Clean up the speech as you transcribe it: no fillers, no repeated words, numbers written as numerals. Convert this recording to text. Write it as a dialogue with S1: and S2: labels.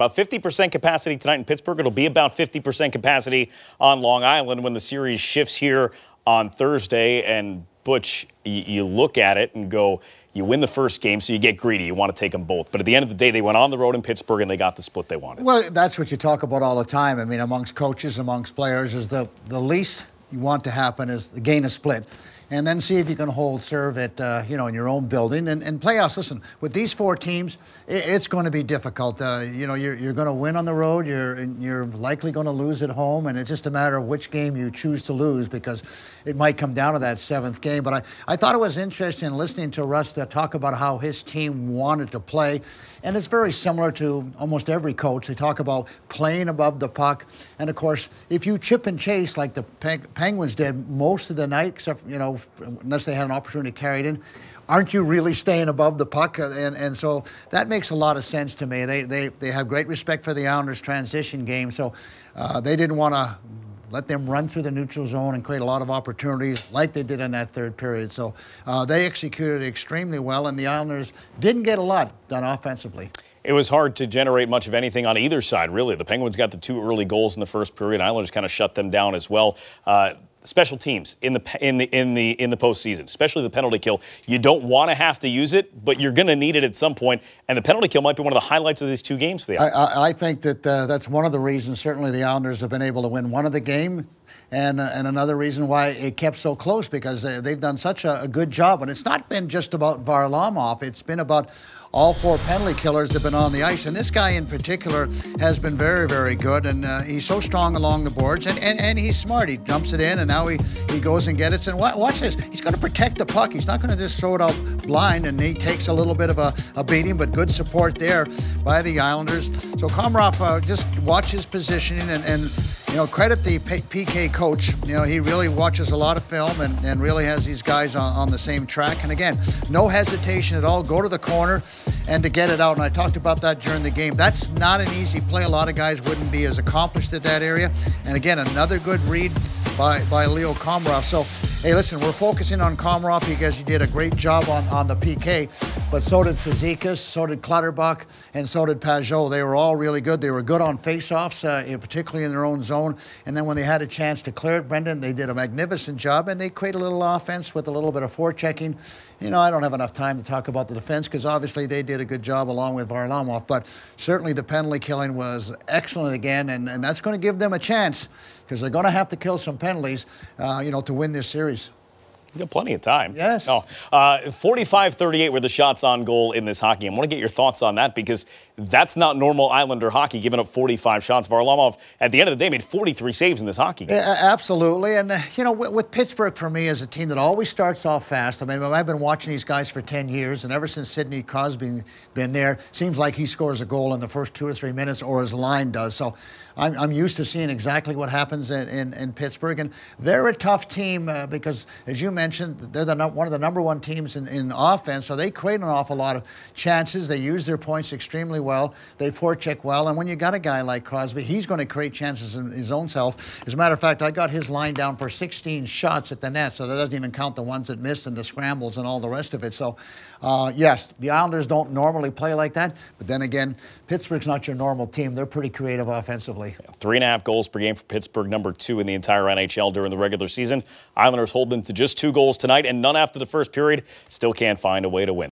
S1: About 50% capacity tonight in Pittsburgh. It'll be about 50% capacity on Long Island when the series shifts here on Thursday. And Butch, you look at it and go, you win the first game, so you get greedy. You want to take them both. But at the end of the day, they went on the road in Pittsburgh and they got the split they wanted.
S2: Well, that's what you talk about all the time. I mean, amongst coaches, amongst players, is the least you want to happen is gain a split. And then see if you can hold serve at, in your own building. And playoffs, listen, with these four teams, it's going to be difficult. You're going to win on the road. You're likely going to lose at home. And it's just a matter of which game you choose to lose, because it might come down to that seventh game. But I thought it was interesting listening to Russ talk about how his team wanted to play. And it's very similar to almost every coach. They talk about playing above the puck. And, of course, if you chip and chase like the Penguins did most of the night, except, unless they had an opportunity to carry it in, aren't you really staying above the puck? And so that makes a lot of sense to me. They have great respect for the Islanders' transition game. So they didn't want to let them run through the neutral zone and create a lot of opportunities like they did in that third period. So they executed extremely well, and the Islanders didn't get a lot done offensively.
S1: It was hard to generate much of anything on either side, really. The Penguins got the 2 early goals in the first period. Islanders kind of shut them down as well. Special teams in the postseason, especially the penalty kill. You don't want to have to use it, but you're going to need it at some point. And the penalty kill might be one of the highlights of these 2 games for the Islanders.
S2: I think that that's one of the reasons. Certainly, the Islanders have been able to win one of the game. And another reason why it kept so close, because they've done such a good job. And it's not been just about Varlamov. It's been about all 4 penalty killers that have been on the ice. And this guy in particular has been very, very good. And he's so strong along the boards. And he's smart. He jumps it in, and now he goes and gets it. And watch this. He's going to protect the puck. He's not going to just throw it out blind. And he takes a little bit of a beating, but good support there by the Islanders. So Komarov, just watch his positioning and credit the PK coach. He really watches a lot of film and really has these guys on the same track. And again, no hesitation at all. Go to the corner and to get it out. And I talked about that during the game. That's not an easy play. A lot of guys wouldn't be as accomplished at that area. And again, another good read by Leo Komarov. So, hey, listen, we're focusing on Komarov because he did a great job on the PK, but so did Cizikas, so did Clutterbuck, and so did Pajot. They were all really good. They were good on face-offs, particularly in their own zone. And then when they had a chance to clear it, Brendan, they did a magnificent job, and they created a little offense with a little bit of forechecking. I don't have enough time to talk about the defense because obviously they did a good job along with Varlamov, but certainly the penalty killing was excellent again, and that's going to give them a chance because they're going to have to kill some penalties, to win this series.
S1: You got plenty of time.
S2: Yes.
S1: No, 45-38 were the shots on goal in this hockey. I want to get your thoughts on that because that's not normal Islander hockey, giving up 45 shots. Varlamov, at the end of the day, made 43 saves in this hockey game.
S2: Absolutely. And, with Pittsburgh, for me, as a team that always starts off fast. I mean, I've been watching these guys for 10 years, and ever since Sidney Crosby's been there, seems like he scores a goal in the first 2 or 3 minutes, or his line does. So I'm used to seeing exactly what happens in Pittsburgh. And they're a tough team because, as you mentioned, they're one of the #1 teams in offense. So they create an awful lot of chances. They use their points extremely well. They forecheck well. And when you got a guy like Crosby, he's going to create chances in his own self. As a matter of fact, I got his line down for 16 shots at the net. So that doesn't even count the ones that missed and the scrambles and all the rest of it. So, yes, the Islanders don't normally play like that. But then again, Pittsburgh's not your normal team. They're pretty creative offensively.
S1: 3.5 goals per game for Pittsburgh, #2 in the entire NHL during the regular season. Islanders hold them to just 2 goals tonight and none after the first period. Still can't find a way to win.